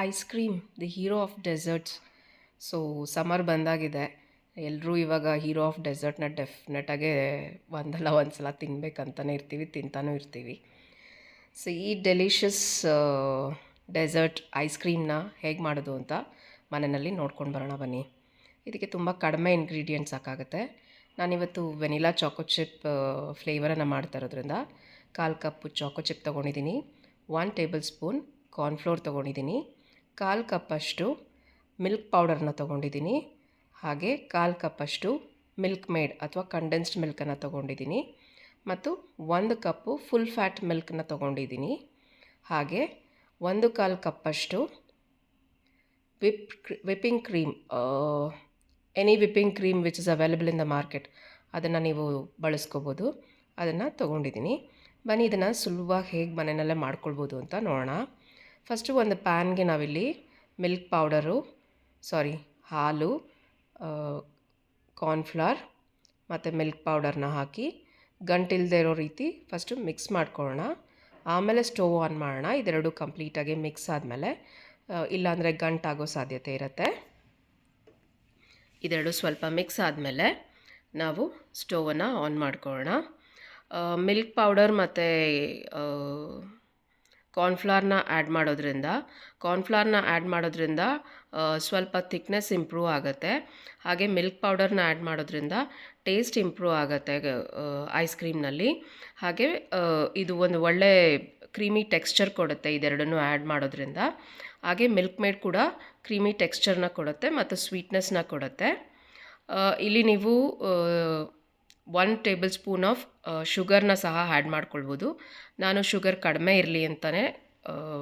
Ice cream the hero of desserts. So summer ಬಂದಾಗಿದೆ. ಎಲ್ಲರೂ ಇವಾಗ ಹೀರೋ ಆಫ್ ಡೆಸರ್ಟ್ನ ಡೆಫಿನೆಟಾಗೆ ಒಂದಲ್ಲ ಒಂದು ಸಲ ತಿನ್ನಬೇಕಂತಲೇ ಇರ್ತೀವಿ, ತಿಂತಾನೂ ಇರ್ತೀವಿ. ಸೊ ಈ ಡೆಲಿಷಿಯಸ್ ಡೆಸರ್ಟ್ ಐಸ್ ಕ್ರೀಮ್ನ ಹೇಗೆ ಮಾಡೋದು ಅಂತ ಮನೆಯಲ್ಲಿ ನೋಡ್ಕೊಂಡು ಬರೋಣ ಬನ್ನಿ. ಇದಕ್ಕೆ ತುಂಬ ಕಡಿಮೆ ಇಂಗ್ರೀಡಿಯೆಂಟ್ಸ್ ಸಾಕಾಗುತ್ತೆ. ನಾನಿವತ್ತು ವೆನಿಲಾ ಚಾಕೋ ಚಿಪ್ ಫ್ಲೇವರನ್ನು ಮಾಡ್ತಾ ಇರೋದ್ರಿಂದ 1/4 ಕಪ್ಪು ಚಾಕೋ ಚಿಪ್ ತೊಗೊಂಡಿದ್ದೀನಿ, 1 ಟೇಬಲ್ ಸ್ಪೂನ್ ಕಾರ್ನ್ಫ್ಲೋರ್ ತೊಗೊಂಡಿದ್ದೀನಿ, 1/4 ಕಪ್ಪಷ್ಟು ಮಿಲ್ಕ್ ಪೌಡರ್ನ ತೊಗೊಂಡಿದ್ದೀನಿ, ಹಾಗೆ 1/4 ಕಪ್ಪಷ್ಟು ಮಿಲ್ಕ್ ಮೇಡ್ ಅಥವಾ ಕಂಡೆನ್ಸ್ಡ್ ಮಿಲ್ಕನ್ನು ತೊಗೊಂಡಿದ್ದೀನಿ, ಮತ್ತು 1 ಕಪ್ಪು ಫುಲ್ ಫ್ಯಾಟ್ ಮಿಲ್ಕನ್ನ ತೊಗೊಂಡಿದ್ದೀನಿ, ಹಾಗೆ 1/4 ಕಪ್ಪಷ್ಟು whipping cream, any whipping cream which is available in the market, ಅದನ್ನು ನೀವು ಬಳಸ್ಕೋಬೋದು. ಅದನ್ನು ತೊಗೊಂಡಿದ್ದೀನಿ. ಬನ್ನಿ ಇದನ್ನು ಸುಲಭವಾಗಿ ಹೇಗೆ ಮನೆಯಲ್ಲೇ ಮಾಡ್ಕೊಳ್ಬೋದು ಅಂತ ನೋಡೋಣ. ಫಸ್ಟು ಒಂದು ಪ್ಯಾನ್ಗೆ ನಾವಿಲ್ಲಿ ಮಿಲ್ಕ್ ಪೌಡರು ಹಾಲು, ಕಾರ್ನ್ಫ್ಲವರ್ ಮತ್ತು ಮಿಲ್ಕ್ ಪೌಡರ್ನ ಹಾಕಿ ಗಂಟಿಲ್ಲದೆ ಇರೋ ರೀತಿ ಫಸ್ಟು ಮಿಕ್ಸ್ ಮಾಡ್ಕೊಳ್ಳೋಣ. ಆಮೇಲೆ ಸ್ಟವ್ ಆನ್ ಮಾಡೋಣ. ಇದೆರಡು ಕಂಪ್ಲೀಟಾಗಿ ಮಿಕ್ಸ್ ಆದಮೇಲೆ, ಇಲ್ಲಾಂದರೆ ಗಂಟಾಗೋ ಸಾಧ್ಯತೆ ಇರುತ್ತೆ. ಇದೆರಡು ಸ್ವಲ್ಪ ಮಿಕ್ಸ್ ಆದಮೇಲೆ ನಾವು ಸ್ಟವನ್ನು ಆನ್ ಮಾಡ್ಕೊಳ್ಳೋಣ. ಮಿಲ್ಕ್ ಪೌಡರ್ ಮತ್ತು ಕಾರ್ನ್ಫ್ಲವರ್ನ ಆ್ಯಡ್ ಮಾಡೋದ್ರಿಂದ ಸ್ವಲ್ಪ ಥಿಕ್ನೆಸ್ ಇಂಪ್ರೂವ್ ಆಗುತ್ತೆ. ಹಾಗೆ ಮಿಲ್ಕ್ ಪೌಡರ್ನ ಆ್ಯಡ್ ಮಾಡೋದ್ರಿಂದ ಟೇಸ್ಟ್ ಇಂಪ್ರೂವ್ ಆಗುತ್ತೆ ಐಸ್ ಕ್ರೀಮ್ನಲ್ಲಿ. ಹಾಗೆ ಇದು ಒಂದು ಒಳ್ಳೆ ಕ್ರೀಮಿ ಟೆಕ್ಸ್ಚರ್ ಕೊಡುತ್ತೆ ಇದೆರಡನ್ನೂ ಆ್ಯಡ್ ಮಾಡೋದ್ರಿಂದ. ಹಾಗೆ ಮಿಲ್ಕ್ ಮೇಡ್ ಕೂಡ ಕ್ರೀಮಿ ಟೆಕ್ಸ್ಚರ್ನ ಕೊಡುತ್ತೆ ಮತ್ತು ಸ್ವೀಟ್ನೆಸ್ನ ಕೊಡುತ್ತೆ. ಇಲ್ಲಿ ನೀವು 1 ಟೇಬಲ್ ಸ್ಪೂನ್ ಆಫ್ ಶುಗರ್ನ ಸಹ ಆ್ಯಡ್ ಮಾಡ್ಕೊಳ್ಬೋದು. ನಾನು ಶುಗರ್ ಕಡಿಮೆ ಇರಲಿ ಅಂತಲೇ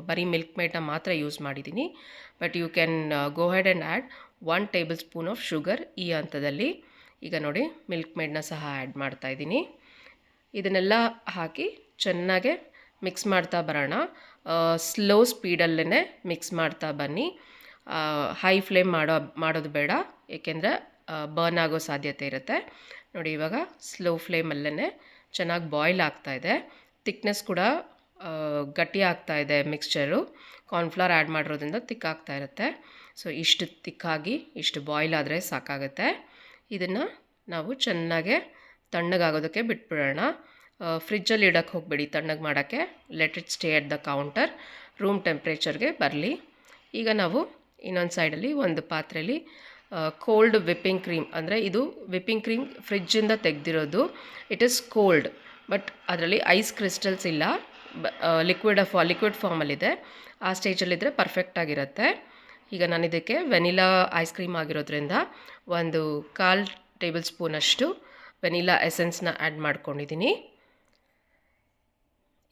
ಬರೀ ಮಿಲ್ಕ್ ಮೇಡ್ನ ಮಾತ್ರ ಯೂಸ್ ಮಾಡಿದ್ದೀನಿ. But you can go ahead and add 1 tablespoon of sugar ಈ ಹಂತದಲ್ಲಿ. ಈಗ ನೋಡಿ ಮಿಲ್ಕ್ ಮೇಡ್ನ ಸಹ ಆ್ಯಡ್ ಮಾಡ್ತಾಯಿದ್ದೀನಿ. ಇದನ್ನೆಲ್ಲ ಹಾಕಿ ಚೆನ್ನಾಗೆ ಮಿಕ್ಸ್ ಮಾಡ್ತಾ ಬರೋಣ. ಸ್ಲೋ ಸ್ಪೀಡಲ್ಲೇ ಮಿಕ್ಸ್ ಮಾಡ್ತಾ ಬನ್ನಿ. ಹೈ ಫ್ಲೇಮ್ ಮಾಡೋದು ಬೇಡ, ಏಕೆಂದರೆ ಬರ್ನ್ ಆಗೋ ಸಾಧ್ಯತೆ ಇರುತ್ತೆ. ನೋಡಿ ಇವಾಗ ಸ್ಲೋ ಫ್ಲೇಮಲ್ಲೇ ಚೆನ್ನಾಗಿ ಬಾಯ್ಲ್ ಆಗ್ತಾಯಿದೆ. ಥಿಕ್ನೆಸ್ ಕೂಡ ಗಟ್ಟಿ ಆಗ್ತಾಯಿದೆ ಮಿಕ್ಸ್ಚರು. ಕಾರ್ನ್ಫ್ಲವರ್ ಆ್ಯಡ್ ಮಾಡಿರೋದ್ರಿಂದ ತಿಕ್ಕಾಗ್ತಾ ಇರುತ್ತೆ. ಸೊ ಇಷ್ಟು ತಿಕ್ಕಾಗಿ ಇಷ್ಟು ಬಾಯ್ಲ್ ಆದರೆ ಸಾಕಾಗುತ್ತೆ. ಇದನ್ನು ನಾವು ಚೆನ್ನಾಗೆ ತಣ್ಣಗಾಗೋದಕ್ಕೆ ಬಿಟ್ಬಿಡೋಣ. ಫ್ರಿಜ್ಜಲ್ಲಿ ಇಡೋಕ್ಕೆ ಹೋಗಬೇಡಿ ತಣ್ಣಗೆ ಮಾಡೋಕ್ಕೆ. Let it stay at the counter, room ಟೆಂಪ್ರೇಚರ್ಗೆ ಬರಲಿ. ಈಗ ನಾವು ಇನ್ನೊಂದು ಸೈಡಲ್ಲಿ ಒಂದು ಪಾತ್ರೆಯಲ್ಲಿ ಕೋಲ್ಡ್ ವಿಪ್ಪಿಂಗ್ ಕ್ರೀಮ್, ಅಂದರೆ ಇದು ವಿಪ್ಪಿಂಗ್ ಕ್ರೀಮ್ ಫ್ರಿಜ್ಜಿಂದ ತೆಗೆದಿರೋದು. ಇಟ್ ಈಸ್ ಕೋಲ್ಡ್, ಬಟ್ ಅದರಲ್ಲಿ ಐಸ್ ಕ್ರಿಸ್ಟಲ್ಸ್ ಇಲ್ಲ, ಲಿಕ್ವಿಡ್ ಫಾರ್ಮಲ್ಲಿದೆ. ಆ ಸ್ಟೇಜಲ್ಲಿದ್ದರೆ ಪರ್ಫೆಕ್ಟಾಗಿರುತ್ತೆ. ಈಗ ನಾನು ಇದಕ್ಕೆ ವೆನಿಲಾ ಐಸ್ ಕ್ರೀಮ್ ಆಗಿರೋದ್ರಿಂದ 1/4 ಟೇಬಲ್ ಸ್ಪೂನಷ್ಟು ವೆನಿಲಾ ಎಸೆನ್ಸ್ನ ಆ್ಯಡ್ ಮಾಡ್ಕೊಂಡಿದ್ದೀನಿ.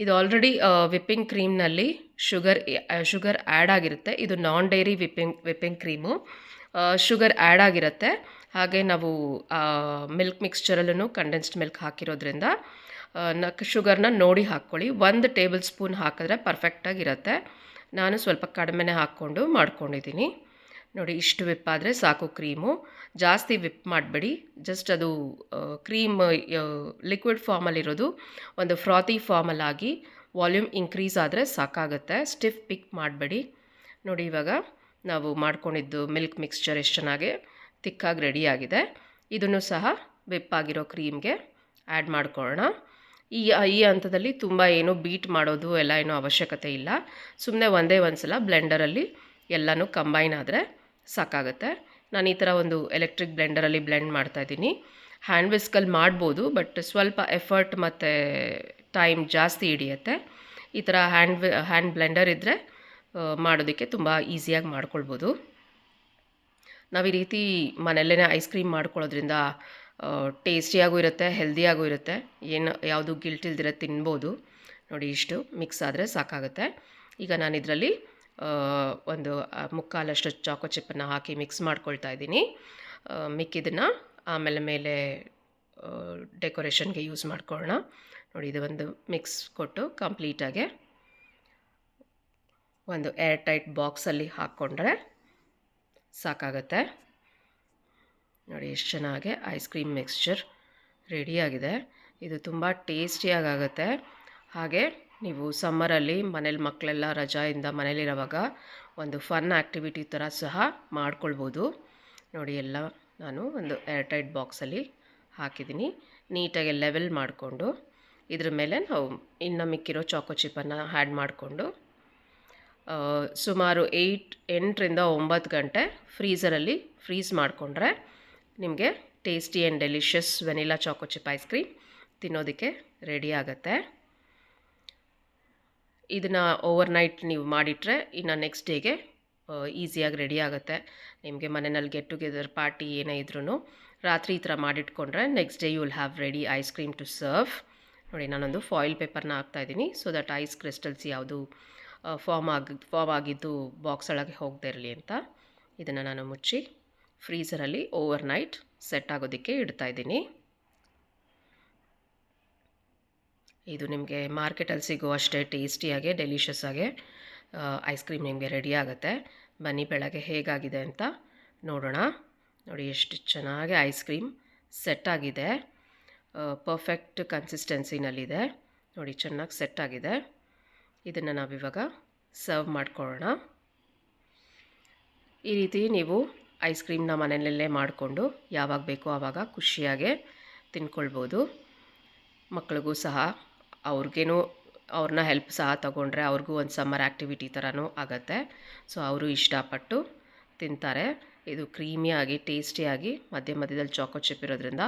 ಇದು ಆಲ್ರೆಡಿ ವಿಪ್ಪಿಂಗ್ ಕ್ರೀಮ್ನಲ್ಲಿ ಶುಗರ್ ಆ್ಯಡ್ ಆಗಿರುತ್ತೆ. ಇದು non dairy whipping cream. Sugar add ಆಗಿರುತ್ತೆ. ಹಾಗೆ ನಾವು ಮಿಲ್ಕ್ ಮಿಕ್ಸ್ಚರಲ್ಲೂ ಕಂಡೆನ್ಸ್ಡ್ ಮಿಲ್ಕ್ ಹಾಕಿರೋದ್ರಿಂದ ಶುಗರ್ನ ನೋಡಿ ಹಾಕ್ಕೊಳ್ಳಿ. 1 ಟೇಬಲ್ ಸ್ಪೂನ್ ಹಾಕಿದ್ರೆ ಪರ್ಫೆಕ್ಟಾಗಿರುತ್ತೆ. ನಾನು ಸ್ವಲ್ಪ ಕಡಿಮೆನೇ ಹಾಕ್ಕೊಂಡು ಮಾಡ್ಕೊಂಡಿದ್ದೀನಿ. ನೋಡಿ ಇಷ್ಟು ವಿಪ್ ಆದರೆ ಸಾಕು ಕ್ರೀಮು. ಜಾಸ್ತಿ ವಿಪ್ ಮಾಡಬೇಡಿ. ಜಸ್ಟ್ ಅದು ಕ್ರೀಮ್ ಲಿಕ್ವಿಡ್ ಫಾರ್ಮಲ್ಲಿರೋದು ಒಂದು ಫ್ರಾತಿ ಫಾರ್ಮಲ್ಲಾಗಿ ವಾಲ್ಯೂಮ್ ಇನ್ಕ್ರೀಸ್ ಆದರೆ ಸಾಕಾಗುತ್ತೆ. ಸ್ಟಿಫ್ ಪಿಕ್ ಮಾಡಬೇಡಿ. ನೋಡಿ ಇವಾಗ ನಾವು ಮಾಡ್ಕೊಂಡಿದ್ದು ಮಿಲ್ಕ್ ಮಿಕ್ಸ್ಚರ್ ಎಷ್ಟು ಚೆನ್ನಾಗಿ ತಿಕ್ಕಾಗಿ ರೆಡಿಯಾಗಿದೆ. ಇದನ್ನು ಸಹ ವಿಪ್ ಆಗಿರೋ ಕ್ರೀಮ್ಗೆ ಆ್ಯಡ್ ಮಾಡ್ಕೊಳ್ಳೋಣ. ಈ ಹಂತದಲ್ಲಿ ತುಂಬ ಏನು ಬೀಟ್ ಮಾಡೋದು ಎಲ್ಲ ಏನೂ ಅವಶ್ಯಕತೆ ಇಲ್ಲ. ಸುಮ್ಮನೆ ಒಂದೇ ಒಂದು ಸಲ ಬ್ಲೆಂಡರಲ್ಲಿ ಎಲ್ಲನೂ ಕಂಬೈನ್ ಆದರೆ ಸಾಕಾಗುತ್ತೆ. ನಾನು ಈ ಥರ ಒಂದು ಎಲೆಕ್ಟ್ರಿಕ್ ಬ್ಲೆಂಡರಲ್ಲಿ ಬ್ಲೆಂಡ್ ಮಾಡ್ತಾಯಿದ್ದೀನಿ. ಹ್ಯಾಂಡ್ ವಿಸ್ಕಲ್ಲಿ ಮಾಡ್ಬೋದು, ಬಟ್ ಸ್ವಲ್ಪ ಎಫರ್ಟ್ ಮತ್ತು ಟೈಮ್ ಜಾಸ್ತಿ ಹಿಡಿಯುತ್ತೆ. ಈ ಥರ ಹ್ಯಾಂಡ್ ಬ್ಲೆಂಡರ್ ಇದ್ದರೆ ಮಾಡೋದಕ್ಕೆ ತುಂಬ ಈಸಿಯಾಗಿ ಮಾಡ್ಕೊಳ್ಬೋದು. ನಾವು ಈ ರೀತಿ ಮನೆಯಲ್ಲೇ ಐಸ್ ಕ್ರೀಮ್ ಮಾಡ್ಕೊಳ್ಳೋದ್ರಿಂದ ಟೇಸ್ಟಿಯಾಗೂ ಇರುತ್ತೆ, ಹೆಲ್ದಿಯಾಗೂ ಇರುತ್ತೆ. ಯಾವುದು ಗಿಲ್ಟ್ ಇಲ್ದಿರ ತಿನ್ಬೋದು. ನೋಡಿ ಇಷ್ಟು ಮಿಕ್ಸ್ ಆದರೆ ಸಾಕಾಗುತ್ತೆ. ಈಗ ನಾನು ಇದರಲ್ಲಿ ಒಂದು 3/4 ಚಾಕೋ ಚಿಪ್ಪನ್ನು ಹಾಕಿ ಮಿಕ್ಸ್ ಮಾಡ್ಕೊಳ್ತಾ ಇದ್ದೀನಿ. ಮಿಕ್ಕಿದ್ದನ್ನು ಆಮೇಲೆ ಮೇಲೆ ಡೆಕೋರೇಷನ್ಗೆ ಯೂಸ್ ಮಾಡ್ಕೊಳ್ಳೋಣ. ನೋಡಿ ಇದು ಒಂದು ಮಿಕ್ಸ್ ಕೊಟ್ಟು ಕಂಪ್ಲೀಟಾಗೆ ಒಂದು ಏರ್ ಟೈಟ್ ಬಾಕ್ಸಲ್ಲಿ ಹಾಕ್ಕೊಂಡ್ರೆ ಸಾಕಾಗತ್ತೆ. ನೋಡಿ ಎಷ್ಟು ಚೆನ್ನಾಗಿ ಐಸ್ ಕ್ರೀಮ್ ಮಿಕ್ಸ್ಚರ್ ರೆಡಿಯಾಗಿದೆ. ಇದು ತುಂಬ ಟೇಸ್ಟಿಯಾಗುತ್ತೆ. ಹಾಗೆ ನೀವು ಸಮ್ಮರಲ್ಲಿ ಮನೇಲಿ ಮಕ್ಕಳೆಲ್ಲ ರಜಾಯಿಂದ ಮನೇಲಿರೋವಾಗ ಒಂದು ಫನ್ ಆ್ಯಕ್ಟಿವಿಟಿ ಥರ ಸಹ ಮಾಡ್ಕೊಳ್ಬೋದು. ನೋಡಿ ಎಲ್ಲ ನಾನು ಒಂದು ಏರ್ಟೈಟ್ ಬಾಕ್ಸಲ್ಲಿ ಹಾಕಿದ್ದೀನಿ. ನೀಟಾಗಿ ಲೆವೆಲ್ ಮಾಡಿಕೊಂಡು ಇದ್ರ ಮೇಲೆ ನಾವು ಇನ್ನು ಮಿಕ್ಕಿರೋ ಚಾಕೋ ಚಿಪ್ಪನ್ನು ಆ್ಯಡ್ ಮಾಡಿಕೊಂಡು ಸುಮಾರು 8ರಿಂದ 9 ಗಂಟೆ ಫ್ರೀಝರಲ್ಲಿ ಫ್ರೀಸ್ ಮಾಡಿಕೊಂಡ್ರೆ ನಿಮಗೆ tasty and delicious vanilla Chacko chip ice cream ತಿನ್ನೋದಕ್ಕೆ ರೆಡಿ ಆಗುತ್ತೆ. ಇದನ್ನು ಓವರ್ನೈಟ್ ನೀವು ಮಾಡಿಟ್ರೆ ಇನ್ನು ನೆಕ್ಸ್ಟ್ ಡೇಗೆ ಈಸಿಯಾಗಿ ರೆಡಿ ಆಗುತ್ತೆ. ನಿಮಗೆ ಮನೆಯಲ್ಲಿ ಗೆಟ್ ಟುಗೆದರ್ ಪಾರ್ಟಿ ಏನೇ ಇದ್ರೂ ರಾತ್ರಿ ಈ ಥರ ಮಾಡಿಟ್ಕೊಂಡ್ರೆ next day you will have ready ice cream to serve. ನೋಡಿ ನಾನೊಂದು ಫಾಯಿಲ್ ಪೇಪರ್ನ ಹಾಕ್ತಾಯಿದ್ದೀನಿ ಸೊ ದಟ್ ಐಸ್ ಕ್ರಿಸ್ಟಲ್ಸ್ ಯಾವುದು ಫಾರ್ಮ್ ಆಗಿದ್ದು ಬಾಕ್ಸ್ ಒಳಗೆ ಹೋಗದೇ ಇರಲಿ ಅಂತ. ಇದನ್ನು ನಾನು ಮುಚ್ಚಿ ಫ್ರೀಝರಲ್ಲಿ ಓವರ್ನೈಟ್ ಸೆಟ್ ಆಗೋದಕ್ಕೆ ಇಡ್ತಾಯಿದ್ದೀನಿ. ಇದು ನಿಮಗೆ ಮಾರ್ಕೆಟಲ್ಲಿ ಸಿಗೋ ಅಷ್ಟೇ ಟೇಸ್ಟಿಯಾಗೆ ಡೆಲಿಷಿಯಸ್ ಆಗಿ ಐಸ್ ಕ್ರೀಮ್ ನಿಮಗೆ ರೆಡಿ ಆಗುತ್ತೆ. ಬನ್ನಿ ಬೆಳಗ್ಗೆ ಹೇಗಾಗಿದೆ ಅಂತ ನೋಡೋಣ. ನೋಡಿ ಎಷ್ಟು ಚೆನ್ನಾಗಿ ಐಸ್ ಕ್ರೀಮ್ ಸೆಟ್ ಆಗಿದೆ, ಪರ್ಫೆಕ್ಟ್ ಕನ್ಸಿಸ್ಟೆನ್ಸಿನಲ್ಲಿದೆ. ನೋಡಿ ಚೆನ್ನಾಗಿ ಸೆಟ್ ಆಗಿದೆ. ಇದನ್ನು ನಾವಿವಾಗ ಸರ್ವ್ ಮಾಡ್ಕೊಳ್ಳೋಣ. ಈ ರೀತಿ ನೀವು ಐಸ್ ಕ್ರೀಮ್ನ ಮನೆಯಲ್ಲೇ ಮಾಡಿಕೊಂಡು ಯಾವಾಗ ಬೇಕೋ ಆವಾಗ ಖುಷಿಯಾಗೆ ತಿನ್ಕೊಳ್ಬೋದು. ಮಕ್ಕಳಿಗೂ ಸಹ ಅವ್ರನ್ನ ಹೆಲ್ಪ್ ಸಹ ತೊಗೊಂಡ್ರೆ ಅವ್ರಿಗೂ ಒಂದು ಸಮ್ಮರ್ ಆ್ಯಕ್ಟಿವಿಟಿ ಥರನೂ ಆಗುತ್ತೆ. ಸೊ ಅವರು ಇಷ್ಟಪಟ್ಟು ತಿಂತಾರೆ. ಇದು ಕ್ರೀಮಿಯಾಗಿ ಟೇಸ್ಟಿಯಾಗಿ ಮಧ್ಯದಲ್ಲಿ ಚಾಕೋ ಚಿಪ್ ಇರೋದ್ರಿಂದ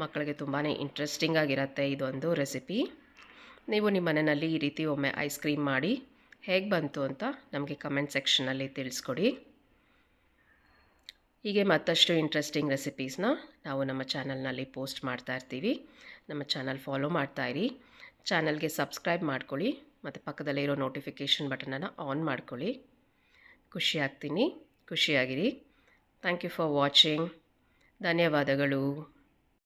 ಮಕ್ಕಳಿಗೆ ತುಂಬಾ ಇಂಟ್ರೆಸ್ಟಿಂಗ್ ಆಗಿರುತ್ತೆ ಇದೊಂದು ರೆಸಿಪಿ. ನೀವು ನಿಮ್ಮ ಮನೆಯಲ್ಲಿ ಈ ರೀತಿ ಒಮ್ಮೆ ಐಸ್ ಕ್ರೀಮ್ ಮಾಡಿ ಹೇಗೆ ಬಂತು ಅಂತ ನಮಗೆ ಕಮೆಂಟ್ ಸೆಕ್ಷನಲ್ಲಿ ತಿಳಿಸ್ಕೊಡಿ. ಹೀಗೆ ಮತ್ತಷ್ಟು ಇಂಟ್ರೆಸ್ಟಿಂಗ್ ರೆಸಿಪೀಸ್ನ ನಾವು ನಮ್ಮ ಚಾನಲ್ನಲ್ಲಿ ಪೋಸ್ಟ್ ಮಾಡ್ತಾ ಇರ್ತೀವಿ. ನಮ್ಮ ಚಾನಲ್ ಫಾಲೋ ಮಾಡ್ತಾಯಿರಿ. ಚಾನಲ್ಗೆ ಸಬ್ಸ್ಕ್ರೈಬ್ ಮಾಡ್ಕೊಳ್ಳಿ ಮತ್ತು ಪಕ್ಕದಲ್ಲೇ ಇರೋ ನೋಟಿಫಿಕೇಷನ್ ಬಟನನ್ನು ಆನ್ ಮಾಡ್ಕೊಳ್ಳಿ. ಖುಷಿಯಾಗಿರಿ. Thank you for watching. ಧನ್ಯವಾದಗಳು.